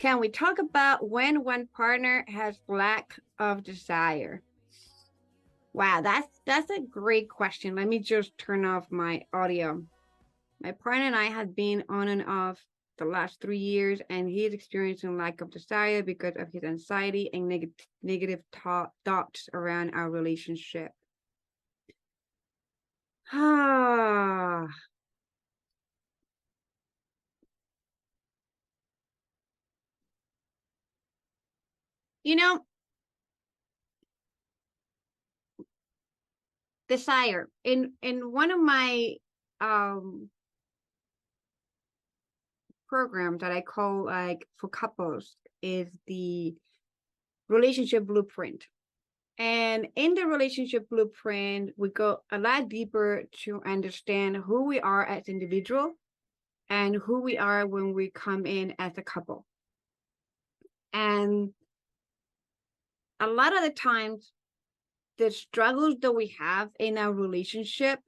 Can we talk about when one partner has lack of desire? Wow, that's a great question. Let me just turn off my audio. My partner and I have been on and off the last 3 years, and he is experiencing lack of desire because of his anxiety and negative thoughts around our relationship. Ah, you know, desire in one of my programs that I call like for couples is the relationship blueprint. And in the relationship blueprint, we go a lot deeper to understand who we are as individual and who we are when we come in as a couple. And a lot of the times, the struggles that we have in our relationship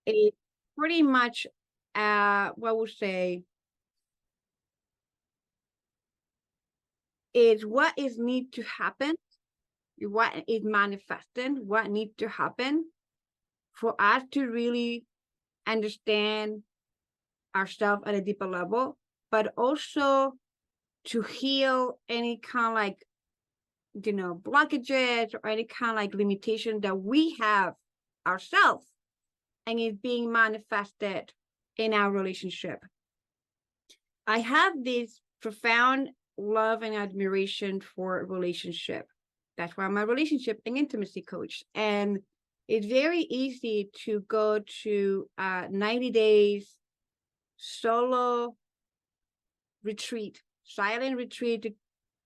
is pretty much what we'll say is what is need to happen, what is manifesting, what needs to happen for us to really understand ourselves at a deeper level, but also to heal any kind of like, blockages or any kind of like limitation that we have ourselves and it's being manifested in our relationship. I have this profound love and admiration for relationship. That's why I'm a relationship and intimacy coach. And it's very easy to go to 90 days solo retreat, silent retreat, to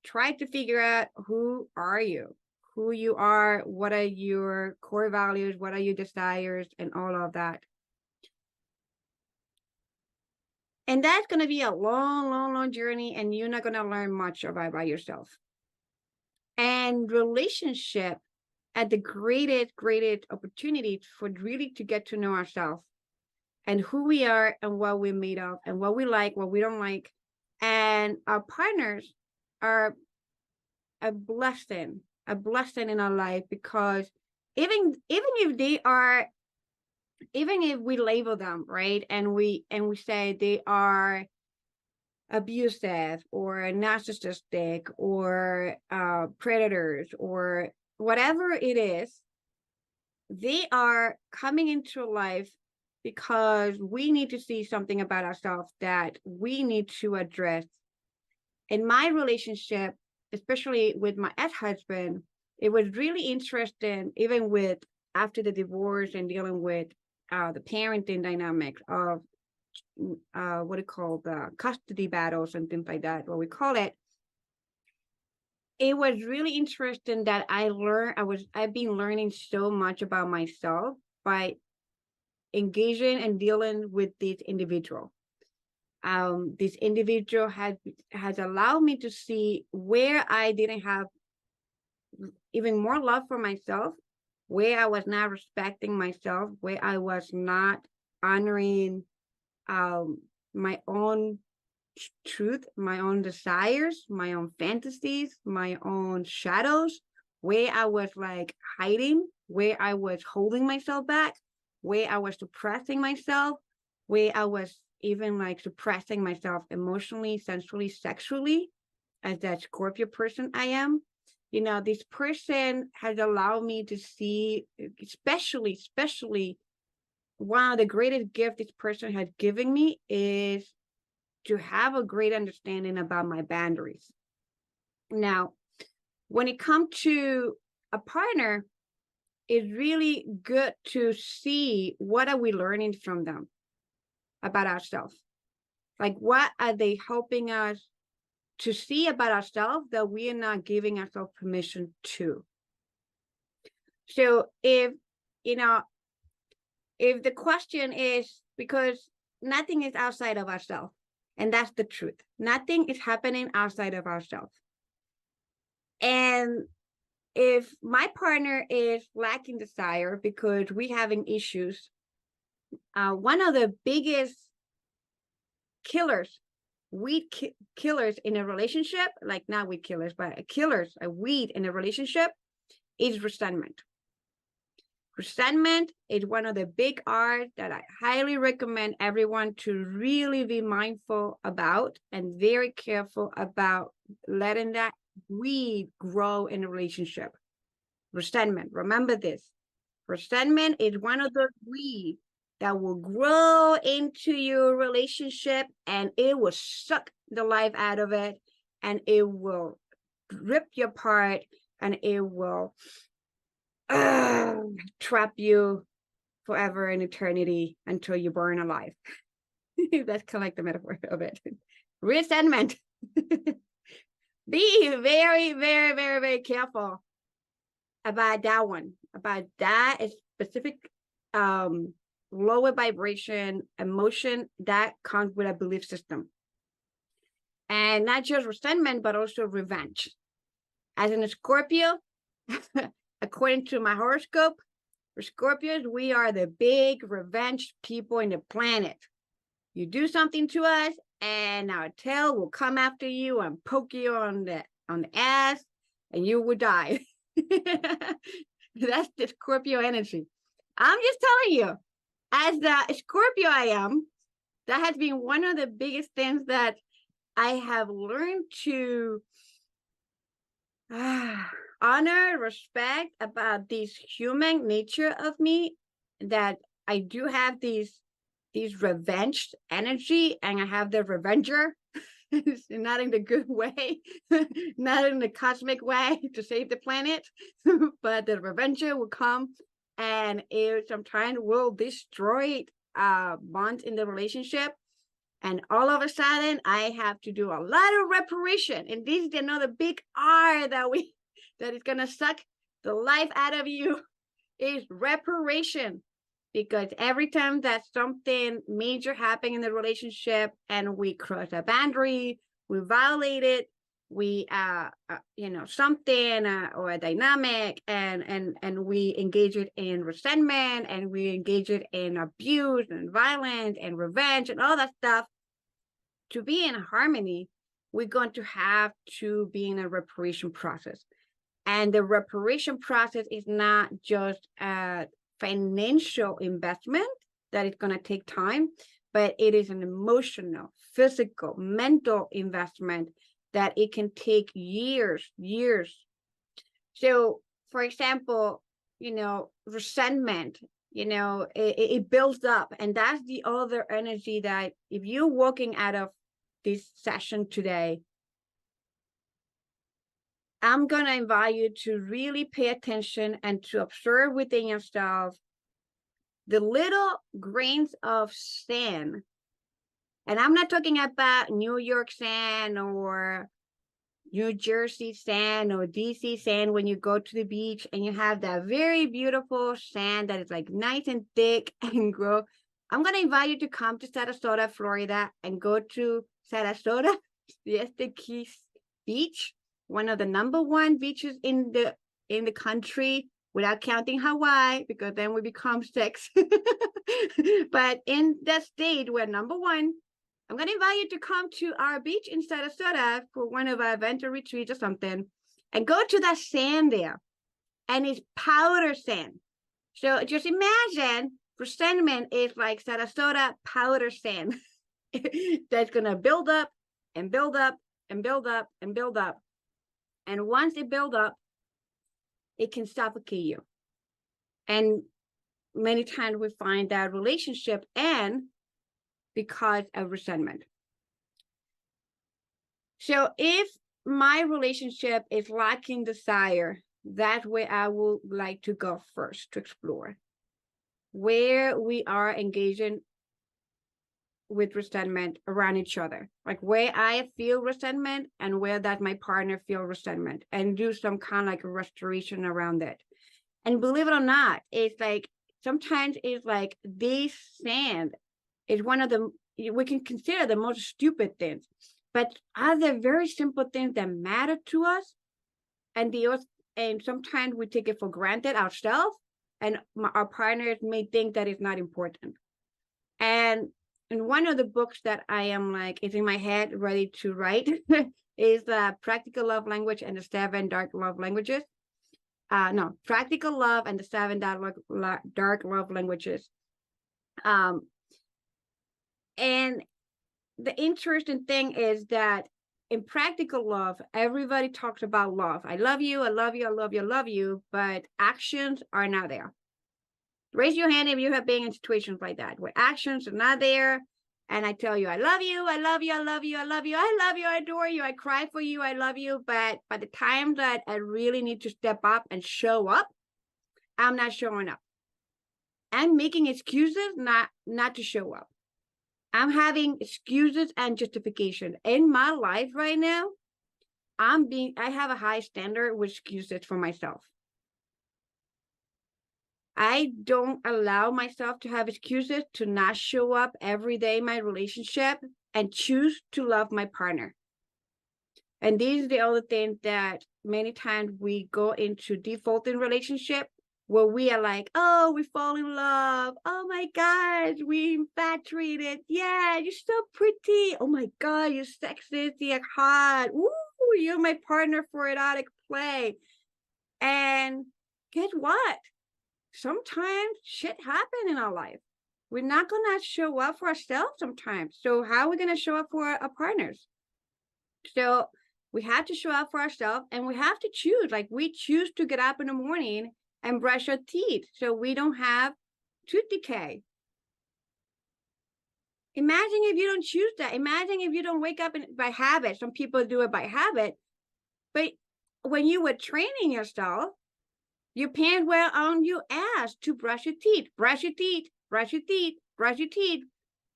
try to figure out who you are, what are your core values, what are your desires, and all of that. And that's going to be a long, long, long journey, and you're not going to learn much about yourself. And relationship at the greatest opportunity for really to get to know ourselves and who we are and what we're made of and what we like, what we don't like. And our partners are a blessing in our life, because even if we label them, right, and we say they are abusive or narcissistic or predators or whatever it is, they are coming into life because we need to see something about ourselves that we need to address. In my relationship, especially with my ex-husband, it was really interesting, even with after the divorce and dealing with the parenting dynamics of what we call the custody battles and things like that, what we call it. It was really interesting that I've been learning so much about myself by engaging and dealing with this individual. This individual has allowed me to see where I didn't have even more love for myself, where I was not respecting myself, where I was not honoring my own truth, my own desires, my own fantasies, my own shadows, where I was like hiding, where I was holding myself back, where I was suppressing myself, where I was even like suppressing myself emotionally, sensually, sexually, as that Scorpio person I am. This person has allowed me to see, especially one of the greatest gifts this person has given me is to have a great understanding about my boundaries. Now, when it comes to a partner, it's really good to see what are we learning from them about ourselves. Like, what are they helping us to see about ourselves that we are not giving ourselves permission to? So if the question is, because nothing is outside of ourselves, and that's the truth. Nothing is happening outside of ourselves. And if my partner is lacking desire because we're having issues, one of the biggest killers weed killers in a relationship, like not weed killers, but killers, a weed in a relationship, is resentment. Resentment is one of the big R's that I highly recommend everyone to really be mindful about and very careful about letting that weed grow in a relationship. Resentment, remember this. Resentment is one of those weeds that will grow into your relationship and it will suck the life out of it and it will rip you apart and it will trap you forever in eternity until you burn alive. That's kind of like the metaphor of it. Resentment. Be very, very, very, very careful about that one, about that specific lower vibration emotion that comes with a belief system. And not just resentment, but also revenge. As in a Scorpio, according to my horoscope, for Scorpios, we are the big revenge people in the planet. You do something to us, and our tail will come after you and poke you on the ass, and you will die. That's the Scorpio energy. I'm just telling you, as the Scorpio I am, that has been one of the biggest things that I have learned to honor, respect about this human nature of me, that I do have these revenge energy, and I have the revenger, not in the good way, not in the cosmic way to save the planet, but the revenger will come and it sometimes will destroy bonds in the relationship. And all of a sudden, I have to do a lot of reparation. And this is another big R that is gonna suck the life out of you, is reparation. Because every time that something major happened in the relationship and we cross a boundary, we violate it, we something or a dynamic, and we engage it in resentment, and we engage it in abuse and violence and revenge and all that stuff. To be in harmony, we're going to have to be in a reparation process. And the reparation process is not just a financial investment that is going to take time, but it is an emotional, physical, mental investment that it can take years. So, for example, resentment, it builds up, and that's the other energy that if you're walking out of this session today, I'm going to invite you to really pay attention and to observe within yourself the little grains of sand. And I'm not talking about New York sand or New Jersey sand or DC sand when you go to the beach and you have that very beautiful sand that is like nice and thick and grow. I'm going to invite you to come to Sarasota, Florida, and go to Sarasota Siesta Keys Beach, one of the #1 beaches in the country, without counting Hawaii, because then we become 6. But in that state, we're #1. I'm going to invite you to come to our beach in Sarasota for one of our event or retreats or something, and go to that sand there. And it's powder sand. So just imagine resentment is like Sarasota powder sand that's going to build up and build up and build up and build up. And once it builds up, it can suffocate you. And many times we find that relationship end because of resentment. So if my relationship is lacking desire, that's where I would like to go first to explore. Where we are engaging with resentment around each other, like where I feel resentment and where that my partner feel resentment, and do some kind of like a restoration around it. And believe it or not, it's like sometimes it's like this sand is one of the, we can consider the most stupid things, but are there very simple things that matter to us, and sometimes we take it for granted ourselves, and our partners may think that it's not important. And and one of the books that I am like, it's in my head, ready to write, is Practical Love Language and the 7 Dark Love Languages. No, Practical Love and the 7 Dark Love Languages. And the interesting thing is that in practical love, everybody talks about love. I love you, I love you, I love you, I love you, but actions are not there. Raise your hand if you have been in situations like that, where actions are not there. And I tell you, I love you, I love you, I love you, I love you, I love you, I adore you, I cry for you, I love you. But by the time that I really need to step up and show up, I'm not showing up. I'm making excuses not to show up. I'm having excuses and justification in my life right now. I have a high standard with excuses for myself. I don't allow myself to have excuses to not show up every day in my relationship and choose to love my partner. And these are the other things that many times we go into defaulting relationship where we are like, oh, we fall in love. Oh my gosh, we infatuated. Yeah, you're so pretty. Oh my God, you're sexy, you're hot. Ooh, you're my partner for erotic play. And guess what? Sometimes shit happens in our life. We're not gonna show up for ourselves sometimes. So how are we gonna show up for our partners? So we have to show up for ourselves, and we have to choose. Like, we choose to get up in the morning and brush our teeth so we don't have tooth decay. Imagine if you don't choose that. Imagine if you don't wake up by habit. Some people do it by habit. But when you were training yourself, your parents were on your ass to brush your teeth, brush your teeth, brush your teeth, brush your teeth.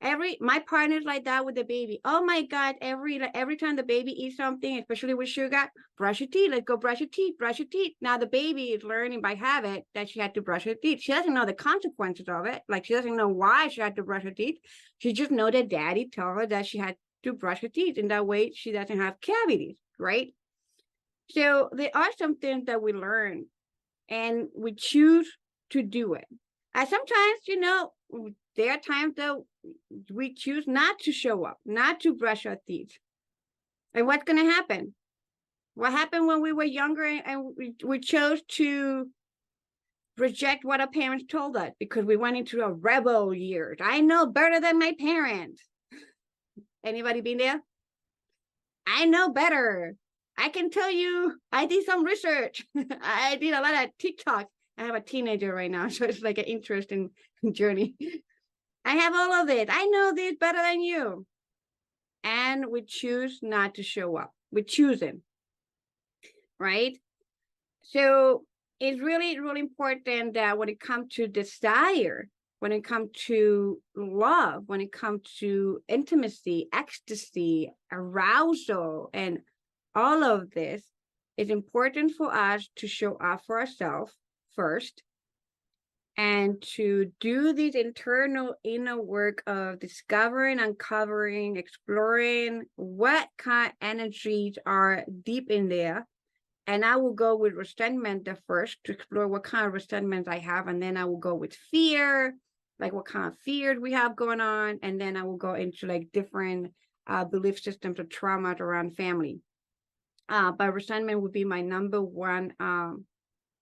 My partner's like that with the baby. Oh my God, every time the baby eats something, especially with sugar, brush your teeth. Let's go brush your teeth, brush your teeth. Now the baby is learning by habit that she had to brush her teeth. She doesn't know the consequences of it. Like, she doesn't know why she had to brush her teeth. She just know that daddy told her that she had to brush her teeth. And that way she doesn't have cavities, right? So there are some things that we learn and we choose to do it. And sometimes, there are times that we choose not to show up, not to brush our teeth. And what's going to happen? What happened when we were younger and we chose to reject what our parents told us because we went into a rebel years? I know better than my parents. Anybody been there? I know better. I can tell you, I did some research. I did a lot of TikTok. I have a teenager right now, so it's like an interesting journey. I have all of it. I know this better than you. And we choose not to show up. We're choosing, right? So it's really, really important that when it comes to desire, when it comes to love, when it comes to intimacy, ecstasy, arousal, and all of this, it's important for us to show up for ourselves first and to do this internal inner work of discovering, uncovering, exploring what kind of energies are deep in there. And I will go with resentment at first to explore what kind of resentments I have. And then I will go with fear, like what kind of fears we have going on. And then I will go into like different belief systems or traumas around family. But resentment would be my number one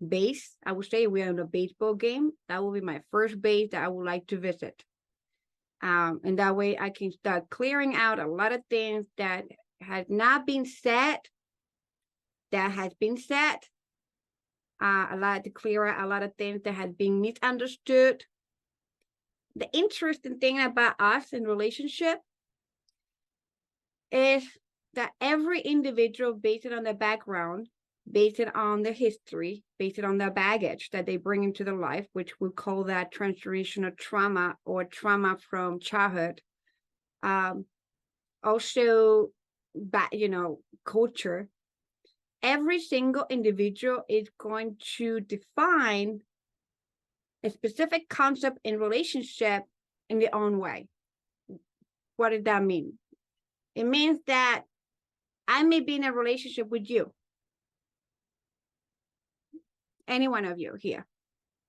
base. I would say we're in a baseball game. That will be my first base that I would like to visit. And that way I can start clearing out a lot of things that has not been said, that has been said. A lot to clear out a lot of things that has been misunderstood. The interesting thing about us in relationship is that every individual, based on their background, based on their history, based on their baggage that they bring into their life, which we call that transgenerational trauma or trauma from childhood. Also, culture. Every single individual is going to define a specific concept in relationship in their own way. What does that mean? It means that I may be in a relationship with you. Any one of you here.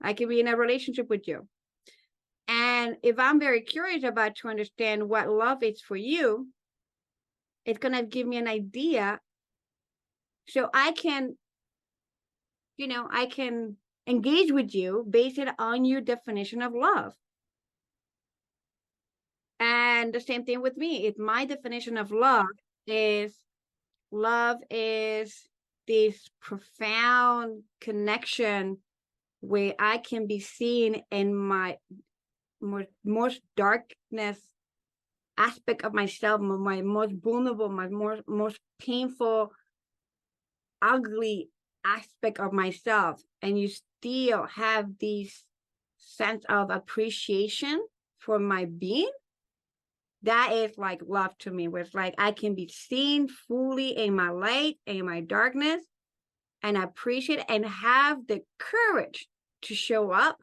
I can be in a relationship with you. And if I'm very curious about to understand what love is for you, it's going to give me an idea so I can, I can engage with you based on your definition of love. And the same thing with me. If my definition of love is this profound connection where I can be seen in my most darkness aspect of myself, my most vulnerable, my most painful, ugly aspect of myself, and you still have this sense of appreciation for my being, that is like love to me, where it's like I can be seen fully in my light, in my darkness, and appreciate and have the courage to show up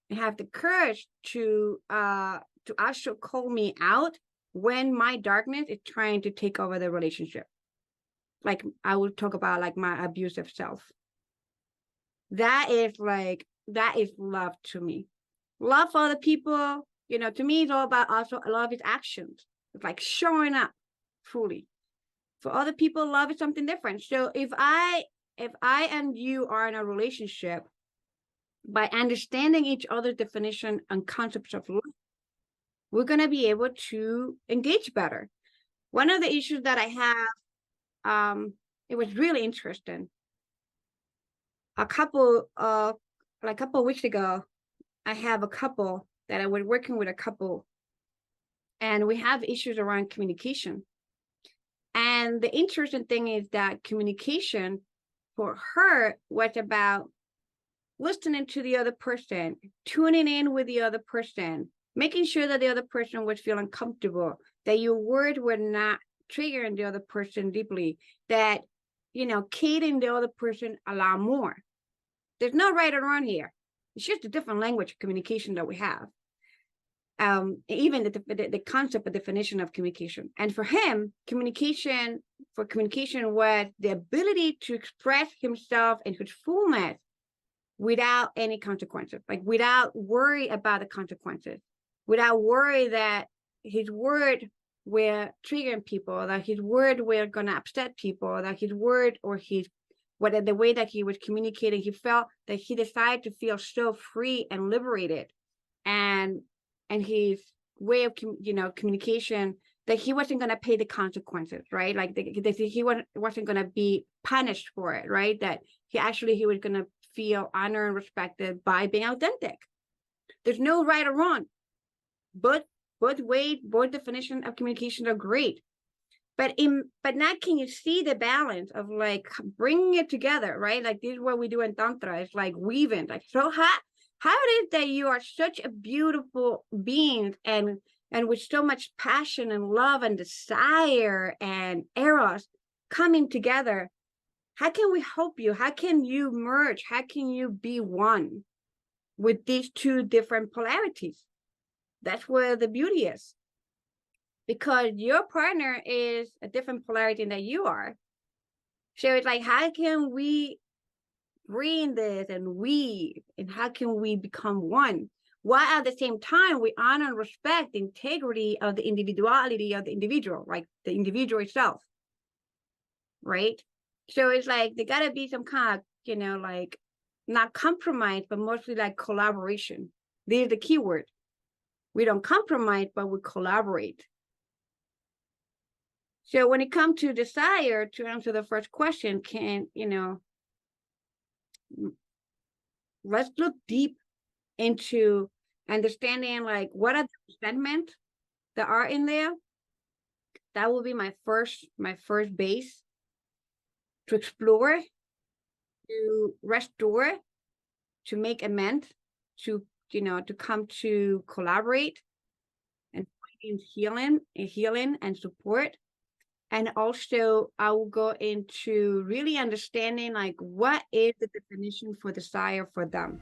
and have the courage to actually call me out when my darkness is trying to take over the relationship. Like I will talk about like my abusive self. That is love to me. Love for other people, to me, it's all about also love is actions. It's like showing up fully. For other people, love is something different. So if I and you are in a relationship, by understanding each other's definition and concepts of love, we're going to be able to engage better. One of the issues that I have, it was really interesting. A couple of weeks ago, I have a couple that I was working with, a couple, and we have issues around communication. And the interesting thing is that communication for her was about listening to the other person, tuning in with the other person, making sure that the other person was feeling comfortable, that your words were not triggering the other person deeply, that, catering the other person a lot more. There's no right or wrong here. It's just a different language of communication that we have. Even the concept of definition of communication. And for him, communication was the ability to express himself in his fullness without any consequences, like without worry about the consequences, without worry that his word were triggering people, that his word were going to upset people, that his word or the way that he was communicating, he felt that he decided to feel so free and liberated, and his way of communication, that he wasn't going to pay the consequences, right? Like he wasn't going to be punished for it, right? That he was going to feel honored and respected by being authentic. There's no right or wrong. Both definition of communication are great. But now can you see the balance of like bringing it together, right? Like this is what we do in tantra. It's like weaving, like, so how it is that you are such a beautiful being and with so much passion and love and desire and eros coming together. How can we help you? How can you merge? How can you be one with these two different polarities? That's where the beauty is. Because your partner is a different polarity than you are. So it's like, how can we bring this and weave, and how can we become one? While at the same time, we honor and respect the integrity of the individuality of the individual, like the individual itself, right? So it's like, there gotta be some kind of, like not compromise, but mostly like collaboration. There's the key word. We don't compromise, but we collaborate. So when it comes to desire, to answer the first question, let's look deep into understanding like what are the resentments that are in there. That will be my first base to explore, to restore, to make amends, to come to collaborate and find healing and support. And also I will go into really understanding like what is the definition for desire for them.